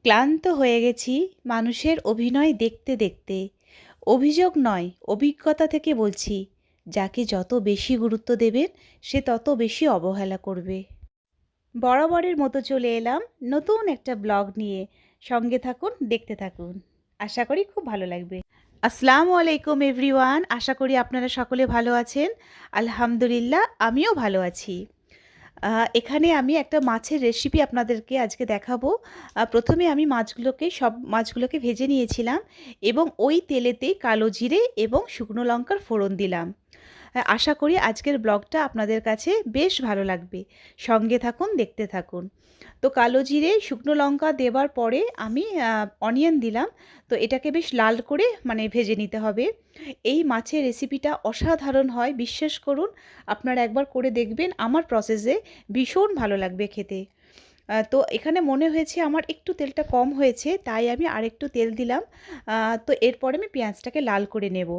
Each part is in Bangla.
ক্লান্ত হয়ে গেছি মানুষের অভিনয় দেখতে দেখতে। অভিযোগ নয়, অভিজ্ঞতা থেকে বলছি, যাকে যত বেশি গুরুত্ব দেবেন সে তত বেশি অবহেলা করবে। বরাবরের মতো চলে এলাম নতুন একটা ব্লগ নিয়ে। সঙ্গে থাকুন, দেখতে থাকুন। আশা করি খুব ভালো লাগবে। আসসালামু আলাইকুম এভরিওয়ান, আশা করি আপনারা সকলে ভালো আছেন। আলহামদুলিল্লাহ, আমিও ভালো আছি। এখানে আমি একটা মাছের রেসিপি আপনাদেরকে আজকে দেখাবো। প্রথমে আমি সব মাছগুলোকে ভেজে নিয়েছিলাম এবং ওই তেলেতেই কালো জিরে এবং শুকনো লঙ্কার ফোড়ন দিলাম। আশা করি আজকের ব্লগটা আপনাদের কাছে বেশ ভালো লাগবে। সঙ্গে থাকুন, দেখতে থাকুন। তো কালো জিরে শুকনো লঙ্কা দেওয়ার পরে আমি অনিয়ন দিলাম। তো এটাকে বেশ লাল করে ভেজে নিতে হবে। এই মাছের রেসিপিটা অসাধারণ হয়, বিশ্বাস করুন। আপনারা একবার করে দেখবেন, আমার প্রসেসে ভীষণ ভালো লাগবে খেতে। তো এখানে মনে হয়েছে আমার একটু তেলটা কম হয়েছে, তাই আমি আরেকটু তেল দিলাম। তো এরপরে আমি পেঁয়াজটাকে লাল করে নেব।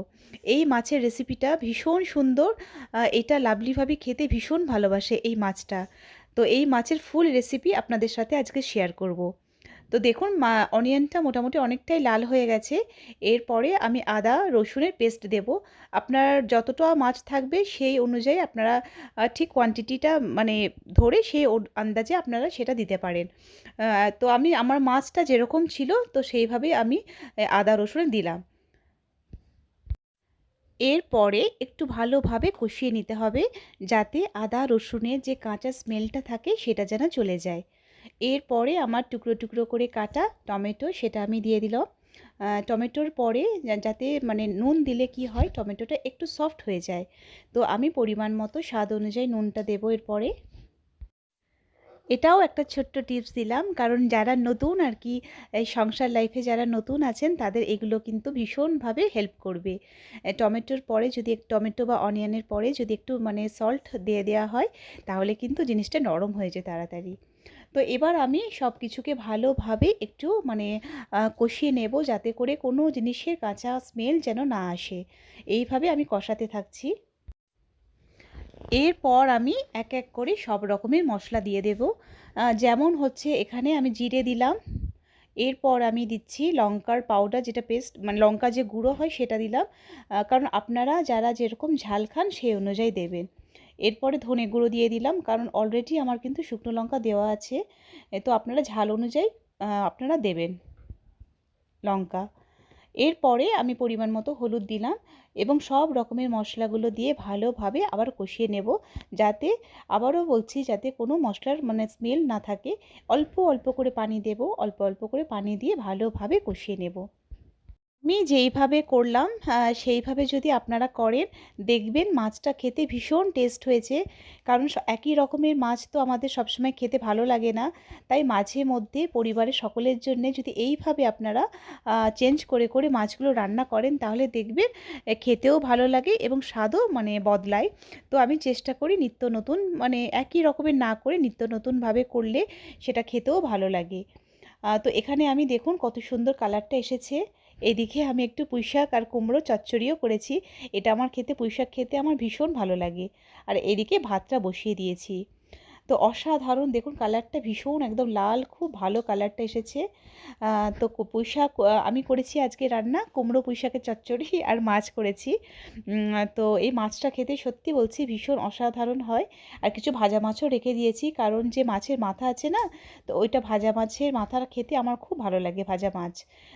এই মাছের রেসিপিটা ভীষণ সুন্দর। এটা লাভলিভাবে খেতে ভীষণ ভালোবাসে এই মাছটা। তো এই মাছের ফুল রেসিপি আপনাদের সাথে আজকে শেয়ার করব। তো দেখুন, অনিয়নটা মোটামুটি অনেকটাই লাল হয়ে গেছে। এরপরে আমি আদা রসুনের পেস্ট দেব। আপনার যতটা মাছ থাকবে সেই অনুযায়ী আপনারা ঠিক কোয়ান্টিটিটা ধরে সেই আন্দাজে আপনারা সেটা দিতে পারেন। তো আমি আমার মাছটা যেরকম ছিল তো সেইভাবেই আমি আদা রসুন দিলাম। এরপরে একটু ভালোভাবে কষিয়ে নিতে হবে, যাতে আদা রসুনের যে কাঁচা স্মেলটা থাকে সেটা যেন চলে যায়। এরপরে আমার টুকরো টুকরো করে কাটা টমেটো সেটা আমি দিয়ে দিলাম। টমেটোর পরে যাতে নুন দিলে কি হয়, টমেটোটা একটু সফট হয়ে যায়। তো আমি পরিমাণ মতো স্বাদ অনুযায়ী নুনটা দেবো এরপরে। এটাও একটা ছোট্ট টিপস দিলাম, কারণ যারা নতুন আর কি এই সংসার লাইফে যারা নতুন আছেন তাদের এগুলো কিন্তু ভীষণভাবে হেল্প করবে। টমেটোর পরে যদি টমেটো বা অনিয়নের পরে যদি একটু সল্ট দিয়ে দেওয়া হয়, তাহলে কিন্তু জিনিসটা নরম হয়ে যায় তাড়াতাড়ি। তো এবার আমি সব কিছুকে ভালোভাবে একটু কষিয়ে নেব, যাতে করে কোনো জিনিসের কাঁচা স্মেল যেন না আসে। এইভাবে আমি কষাতে থাকছি। এরপর আমি এক এক করে সব রকমের মশলা দিয়ে দেব। যেমন হচ্ছে এখানে আমি জিরে দিলাম। এরপর আমি দিচ্ছি লঙ্কার পাউডার, যেটা পেস্ট লঙ্কা যে গুঁড়ো হয় সেটা দিলাম। কারণ আপনারা যারা যেরকম ঝাল খান সেই অনুযায়ী দেবেন। এরপরে ধনে গুঁড়ো দিয়ে দিলাম, কারণ অলরেডি আমার কিন্তু শুকনো লঙ্কা দেওয়া আছে। তো আপনারা ঝাল অনুযায়ী আপনারা দেবেন লঙ্কা। এরপরে আমি পরিমাণ মতো হলুদ দিলাম এবং সব রকমের মশলাগুলো দিয়ে ভালোভাবে আবার কষিয়ে নেব, যাতে, আবারও বলছি, যাতে কোনো মশলার স্মেল না থাকে। অল্প অল্প করে পানি দেব, অল্প অল্প করে পানি দিয়ে ভালোভাবে কষিয়ে নেব। আমি যেইভাবে করলাম সেইভাবে যদি আপনারা করেন, দেখবেন মাছটা খেতে ভীষণ টেস্ট হয়েছে। কারণ একই রকমের মাছ তো আমাদের সবসময় খেতে ভালো লাগে না। তাই মাঝে মধ্যে পরিবারের সকলের জন্যে যদি এইভাবে আপনারা চেঞ্জ করে করে মাছগুলো রান্না করেন, তাহলে দেখবেন খেতেও ভালো লাগে এবং স্বাদও বদলায়। তো আমি চেষ্টা করি নিত্য নতুন, একই রকমের না করে নিত্য নতুনভাবে করলে সেটা খেতেও ভালো লাগে। তো এখানে আমি দেখুন কত সুন্দর কালারটা এসেছে। এদিকে আমি একটু পুঁইশাক আর কুমড়ো চচ্চড়িও করেছি। এটা আমার পুঁইশাক খেতে আমার ভীষণ ভালো লাগে। আর এদিকে ভাতটা বসিয়ে দিয়েছি। তো অসাধারণ, দেখুন কালারটা ভীষণ একদম লাল, খুব ভালো কালারটা এসেছে। তো পুঁইশাক আমি করেছি আজকে রান্না, কুমড়ো পুঁইশাকের চচ্চড়ি আর মাছ করেছি। তো এই মাছটা খেতে সত্যি বলছি ভীষণ অসাধারণ হয়। আর কিছু ভাজা মাছও রেখে দিয়েছি, কারণ যে মাছের মাথা আছে না, তো ওইটা ভাজা মাছের মাথার খেতে আমার খুব ভালো লাগে, ভাজা মাছ।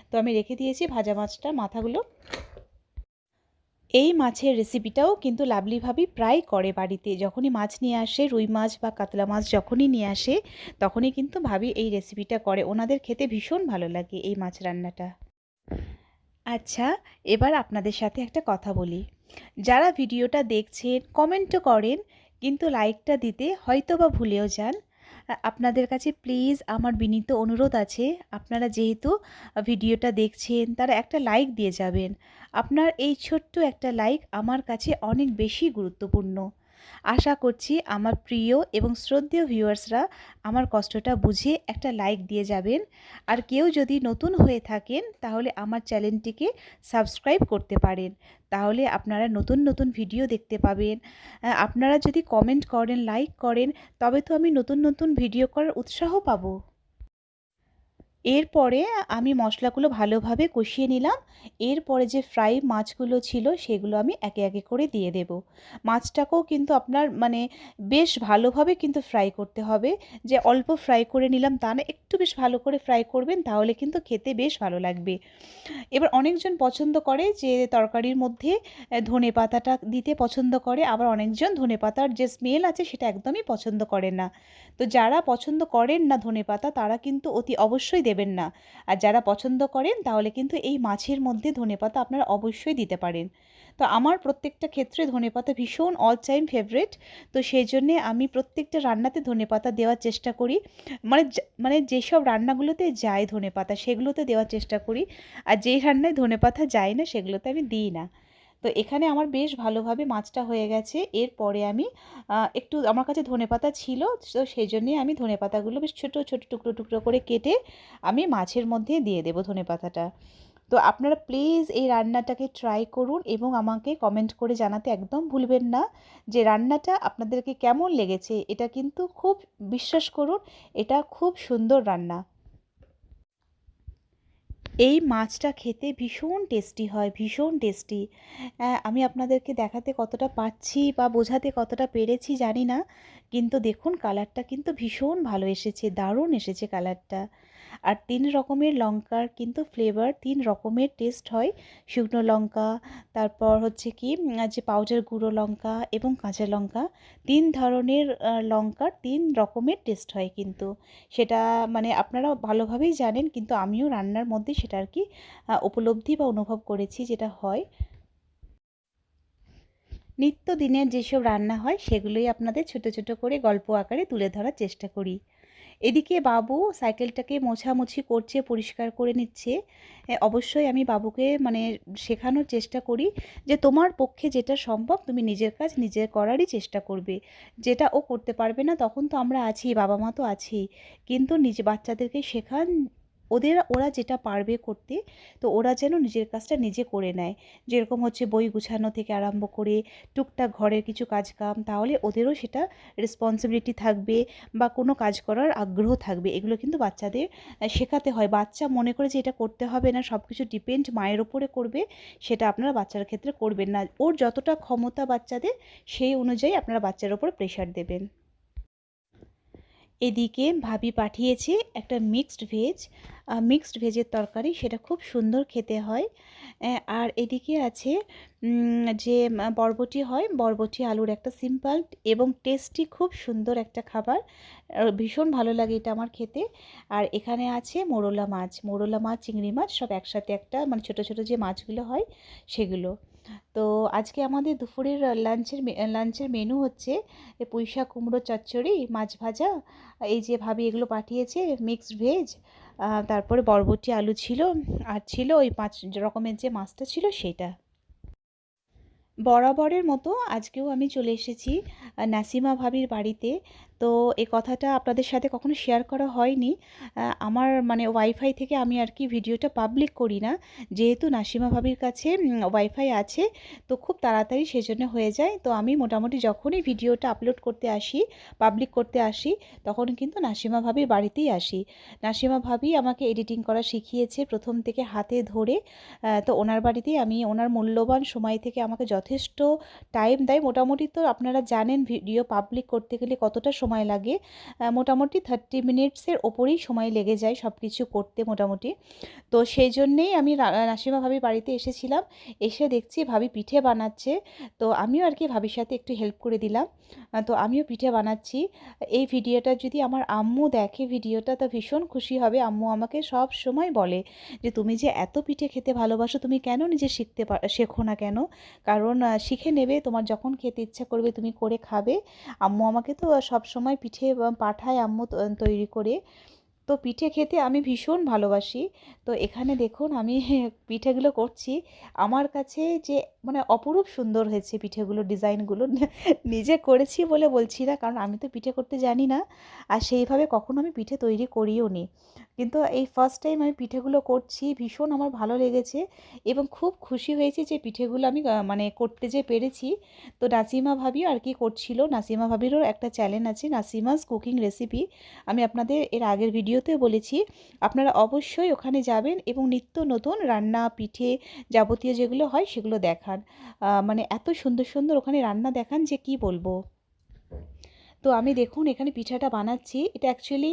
তো আমি রেখে দিয়েছি ভাজা মাছটার মাথাগুলো। এই মাছের রেসিপিটাও কিন্তু লাভলি ভাবি প্রায় করে বাড়িতে। যখনই মাছ নিয়ে আসে, রুই মাছ বা কাতলা মাছ যখনই নিয়ে আসে, তখনই কিন্তু ভাবি এই রেসিপিটা করে। ওনাদের খেতে ভীষণ ভালো লাগে এই মাছ রান্নাটা। আচ্ছা, এবার আপনাদের সাথে একটা কথা বলি। যারা ভিডিওটা দেখছেন, কমেন্টও করেন, কিন্তু লাইকটা দিতে হয়তোবা ভুলেও যান। আপনাদের কাছে প্লিজ আমার বিনীত অনুরোধ আছে, আপনারা যেহেতু ভিডিওটা দেখছেন, তারা একটা লাইক দিয়ে যাবেন। আপনার এই ছোট্ট একটা লাইক আমার কাছে অনেক বেশি গুরুত্বপূর্ণ। আশা করছি আমার প্রিয় এবং শ্রদ্ধেয় ভিউয়ার্সরা আমার কষ্টটা বুঝে একটা লাইক দিয়ে যাবেন। আর কেউ যদি নতুন হয়ে থাকেন, তাহলে আমার চ্যানেলটিকে সাবস্ক্রাইব করতে পারেন। তাহলে আপনারা নতুন নতুন ভিডিও দেখতে পাবেন। আপনারা যদি কমেন্ট করেন, লাইক করেন, তবে তো আমি নতুন নতুন ভিডিও করার উৎসাহ পাবো। এরপরে আমি মশলাগুলো ভালোভাবে কষিয়ে নিলাম। এরপরে যে ফ্রাই মাছগুলো ছিল সেগুলো আমি একে একে করে দিয়ে দেব। মাছটাকেও কিন্তু আপনার মানে বেশ ভালোভাবে কিন্তু ফ্রাই করতে হবে, যে অল্প ফ্রাই করে নিলাম তা না, একটু বেশ ভালো করে ফ্রাই করবেন, তাহলে কিন্তু খেতে বেশ ভালো লাগবে। এবার অনেকজন পছন্দ করে যে তরকারির মধ্যে ধনেপাতাটা দিতে পছন্দ করে, আবার অনেকজন ধনেপাতার যে স্মেল আছে সেটা একদমই পছন্দ করেন না। তো যারা পছন্দ করেন না ধনেপাতা তারা কিন্তু অতি অবশ্যই দেবেন না। আর যারা পছন্দ করেন তাহলে কিন্তু এই মাছের মধ্যে ধনেপাতা আপনারা অবশ্যই দিতে পারেন। তো আমার প্রত্যেকটা ক্ষেত্রে ধনেপাতা ভীষণ অল টাইম ফেভারিট। তো সেই জন্যে আমি প্রত্যেকটা রান্নাতে ধনেপাতা দেওয়ার চেষ্টা করি। মানে যেসব রান্নাগুলোতে যায় ধনেপাতা সেগুলোতে দেওয়ার চেষ্টা করি। আর যেই রান্নায় ধনেপাতা যায় না সেগুলোতে আমি দিই না। তো এখানে আমার বেশ ভালোভাবে মাছটা হয়ে গেছে। এরপরে আমি একটু আমার কাছে ধনেপাতা ছিল, তো সেই জন্যেই আমি ধনেপাতাগুলো বেশ ছোটো ছোটো টুকরো টুকরো করে কেটে আমি মাছের মধ্যে দিয়ে দেবো ধনেপাতাটা। তো আপনারা প্লিজ এই রান্নাটাকে ট্রাই করুন এবং আমাকে কমেন্ট করে জানাতে একদম ভুলবেন না যে রান্নাটা আপনাদেরকে কেমন লেগেছে। এটা কিন্তু খুব, বিশ্বাস করুন, এটা খুব সুন্দর রান্না। এই মাছটা খেতে ভীষণ টেস্টি হয়, ভীষণ টেস্টি। আমি আপনাদেরকে দেখাতে কতটা পারছি বা বোঝাতে কতটা পেরেছি জানি না, কিন্তু দেখুন কালারটা কিন্তু ভীষণ ভালো এসেছে, দারুণ এসেছে কালারটা। আর ৩ রকমের লঙ্কার কিন্তু ফ্লেভার, ৩ রকমের টেস্ট হয়। শুকনো লঙ্কা, তারপর হচ্ছে কি যে পাউডার গুঁড়ো লঙ্কা এবং কাঁচা লঙ্কা, ৩ ধরনের লঙ্কার ৩ রকমের টেস্ট হয় কিন্তু। সেটা মানে আপনারা ভালোভাবেই জানেন, কিন্তু আমিও রান্নার মধ্যে সেটা আর কি উপলব্ধি বা অনুভব করেছি যেটা হয়। নিত্যদিনের যেসব রান্না হয় সেগুলোই আপনাদের ছোট ছোট করে গল্প আকারে তুলে ধরার চেষ্টা করি। এদিকে বাবু সাইকেলটাকে মোছামুছি করছে, পরিষ্কার করে নিচ্ছে। অবশ্যই আমি বাবুকে মানে শেখানোর চেষ্টা করি যে তোমার পক্ষে যেটা সম্ভব তুমি নিজের কাজ নিজে করারই চেষ্টা করবে। যেটা ও করতে পারবে না তখন তো আমরা আছি, বাবা মা তো আছি, কিন্তু নিজে বাচ্চাদেরকে শেখান ওরা যেটা পারবে করতে, তো ওরা যেন নিজের কাজটা নিজে করে নেয়। যেরকম হচ্ছে বই গুছানো থেকে আরম্ভ করে টুকটাক ঘরের কিছু কাজকাম, তাহলে ওদেরও সেটা রেসপন্সিবিলিটি থাকবে বা কোনো কাজ করার আগ্রহ থাকবে। এগুলো কিন্তু বাচ্চাদের শেখাতে হয়। বাচ্চা মনে করে যে এটা করতে হবে না, সব কিছু ডিপেন্ড মায়ের ওপরে করবে, সেটা আপনারা বাচ্চার ক্ষেত্রে করবেন না। ওর যতটা ক্ষমতা বাচ্চাদের, সেই অনুযায়ী আপনারা বাচ্চার ওপর প্রেশার দেবেন। এদিকে ভাবি পাঠিয়েছে একটা মিক্সড ভেজের তরকারি, সেটা খুব সুন্দর খেতে হয়। আর এদিকে আছে যে বরবটি হয়, বরবটি আলুর একটা সিম্পল এবং টেস্টি খুব সুন্দর একটা খাবার। ভীষণ ভালো লাগে এটা আমার খেতে। আর এখানে আছে মোরলা মাছ, চিংড়ি মাছ সব একসাথে একটা মানে ছোট ছোট যে মাছগুলো হয় সেগুলো। তো আজকে আমাদের দুপুরের লাঞ্চের মেনু হচ্ছে পুঁইশাক কুমড়ো চচ্চড়ি, মাছ ভাজা, এই যে ভাবি এগুলো পাঠিয়েছে, মিক্সড ভেজ, তারপরে বরবটি আলু ছিল, আর ছিল ওই ৫ রকমের যে মাছটা ছিল সেটা। বরাবরের মতো আজকেও আমি চলে এসেছি নাসিমা ভাবির বাড়িতে। তো এই কথাটা আপনাদের সাথে কখনো শেয়ার করা হয়নি। আমার মানে ওয়াইফাই থেকে আমি আর কি ভিডিওটা পাবলিক করি না, যেহেতু নাসিমা ভাবির কাছে ওয়াইফাই আছে, তো খুব তাড়াতাড়ি সেজন্য হয়ে যায়। তো আমি মোটামুটি যখনই ভিডিওটা আপলোড করতে আসি, পাবলিক করতে আসি, তখন কিন্তু নাসিমা ভাবির বাড়িতেই আসি। নাসিমা ভাবি আমাকে এডিটিং করা শিখিয়েছে প্রথম থেকে হাতে ধরে। তো ওনার বাড়িতেই আমি, ওনার মূল্যবান সময় থেকে আমাকে যথেষ্ট টাইম দেয়। মোটামুটি তো আপনারা জানেন ভিডিও পাবলিক করতে গেলে কতটা সময় লাগে। মোটামুটি 30 মিনিটসের ওপরেই সময় লেগে যায় সব কিছু করতে মোটামুটি। তো সেই জন্যেই আমি নাসিমা ভাবির বাড়িতে এসেছিলাম। এসে দেখছি ভাবি পিঠে বানাচ্ছে। তো আমিও আর কি ভাবির সাথে একটু হেল্প করে দিলাম। তো আমিও পিঠে বানাচ্ছি। এই ভিডিওটা যদি আমার আম্মু দেখে ভিডিওটা, তো ভীষণ খুশি হবে। আম্মু আমাকে সব সময় বলে যে তুমি যে এত পিঠে খেতে ভালোবাসো, তুমি কেন নিজে শেখো না কেন? কারণ শিখে নেবে, তোমার যখন খেতে ইচ্ছা করবে তুমি করে খাবে। আম্মু আমাকে তো সবসময় পিঠে পাঠায় আম্মু তৈরি করে। তো পিঠে খেতে আমি ভীষণ ভালোবাসি। তো এখানে দেখুন আমি পিঠেগুলো করছি। আমার কাছে যে মানে অপরূপ সুন্দর হয়েছে পিঠেগুলো, ডিজাইনগুলো। নিজে করেছি বলে বলছি না, কারণ আমি তো পিঠে করতে জানি না। আর সেইভাবে কখনো আমি পিঠে তৈরি করিও নি। কিন্তু এই ফার্স্ট টাইম আমি পিঠেগুলো করছি। ভীষণ আমার ভালো লেগেছে এবং খুব খুশি হয়েছি যে পিঠেগুলো আমি মানে করতে যে পেরেছি। তো নাসিমা ভাবিও আর কি করছিল। নাসিমা ভাবিরও একটা চ্যানেল আছে, নাসিমাস কুকিং রেসিপি। আমি আপনাদের এর আগের ভিডিওতে বলেছি। আপনারা অবশ্যই ওখানে যাবেন এবং নিত্য নতুন রান্না, পিঠে যাবতীয় যেগুলো হয় সেগুলো দেখান। মানে এত সুন্দর সুন্দর ওখানে রান্না দেখান যে কি বলবো। তো আমি দেখুন এখানে পিঠাটা বানাচ্ছি। এটা অ্যাকচুয়ালি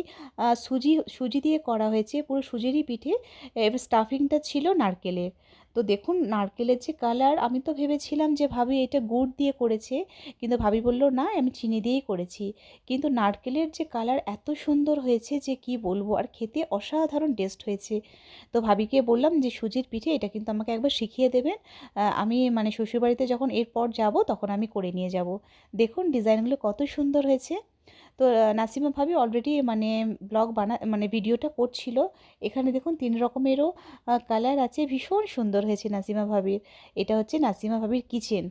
সুজি দিয়ে করা হয়েছে, পুরো সুজিরই পিঠে। এবার স্টাফিংটা ছিল নারকেলের। তো দেখুন নারকেলের যে কালার, আমি তো ভেবেছিলাম যে ভাবি এটা গুড় দিয়ে করেছে, কিন্তু ভাবি বলল না আমি চিনি দিয়েই করেছি। কিন্তু নারকেলের যে কালার এত সুন্দর হয়েছে যে কি বলবো, আর খেতে অসাধারণ টেস্ট হয়েছে। তো ভাবিকে বললাম যে সুজির পিঠে এটা কিন্তু আমাকে একবার শিখিয়ে দেবেন। আমি মানে শ্বশুরবাড়িতে যখন এরপর যাব তখন আমি করে নিয়ে যাব। দেখুন ডিজাইনগুলো কত সুন্দর হয়েছে। তো নাসিমা ভাবি অলরেডি মানে মানে ভিডিওটা করছিল। এখানে দেখুন ৩ রকমেরও কালার আছে। ভীষণ সুন্দর হয়েছে নাসিমা ভাবির। এটা হচ্ছে নাসিমা ভাবির কিচেন।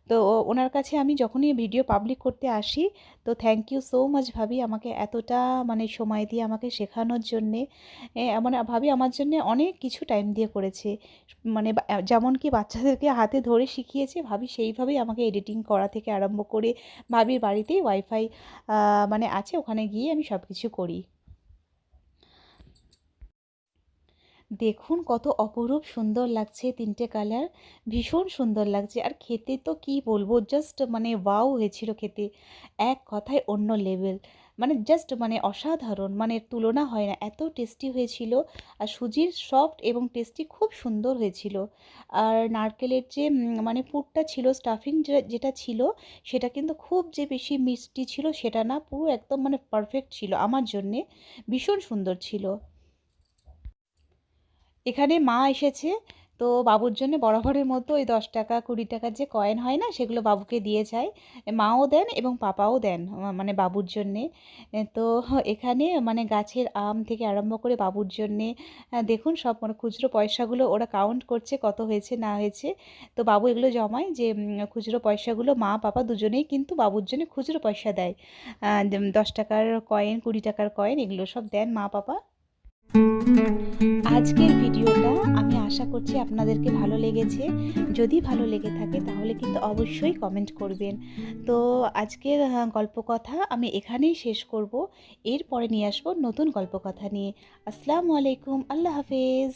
তো ওনার কাছে আমি যখনই ভিডিও পাবলিক করতে আসি, তো থ্যাংক ইউ সো মাচ ভাবি, আমাকে এতটা মানে সময় দিয়ে আমাকে শেখানোর জন্যে। মানে ভাবি আমার জন্যে অনেক কিছু টাইম দিয়ে করেছে। মানে যেমন কি বাচ্চাদেরকে হাতে ধরে শিখিয়েছে, ভাবি সেইভাবেই আমাকে এডিটিং করা থেকে আরম্ভ করে, ভাবির বাড়িতেই ওয়াইফাই মানে আছে, ওখানে গিয়ে আমি সব কিছু করি। দেখুন কত অপরূপ সুন্দর লাগছে ৩টে কালার। ভীষণ সুন্দর লাগছে। আর খেতে তো কি বলবো, জাস্ট মানে ওয়াও হয়েছিল খেতে। এক কথায় অন্য লেভেল। মানে জাস্ট মানে অসাধারণ, মানে তুলনা হয় না, এত টেস্টি হয়েছিল। আর সুজির সফট এবং টেস্টি খুব সুন্দর হয়েছিল। আর নারকেলের যে মানে পুরটা ছিল, স্টাফিং যেটা ছিল, সেটা কিন্তু খুব যে বেশি মিষ্টি ছিল সেটা না, পুরো একদম মানে পারফেক্ট ছিল আমার জন্যে। ভীষণ সুন্দর ছিল। এখানে মা এসেছে। তো বাবুর জন্য বরাবরের মতো ওই 10 টাকা 20 টাকার যে কয়েন হয় না, সেগুলো বাবুকে দিয়ে যায়। মাও দেন এবং পাপাও দেন মানে বাবুর জন্যে। তো এখানে মানে গাছের আম থেকে আরম্ভ করে বাবুর জন্যে দেখুন সব মানে খুচরো পয়সাগুলো ওরা কাউন্ট করছে কত হয়েছে না হয়েছে। তো বাবু এগুলো জমায় যে খুচরো পয়সাগুলো মা পাপা দুজনেই কিন্তু বাবুর জন্য খুচরো পয়সা দেয়। 10 টাকার কয়েন, 20 টাকার কয়েন, এগুলো সব দেন মা পাপা। আজকের ভিডিওটা আমি আশা করছি আপনাদেরকে ভালো লেগেছে। যদি ভালো লেগে থাকে তাহলে কিন্তু অবশ্যই কমেন্ট করবেন। তো আজকের গল্পকথা আমি এখানেই শেষ করব। এরপরে নিয়ে আসবো নতুন গল্পকথা নিয়ে। আসসালামু আলাইকুম, আল্লাহ হাফেজ।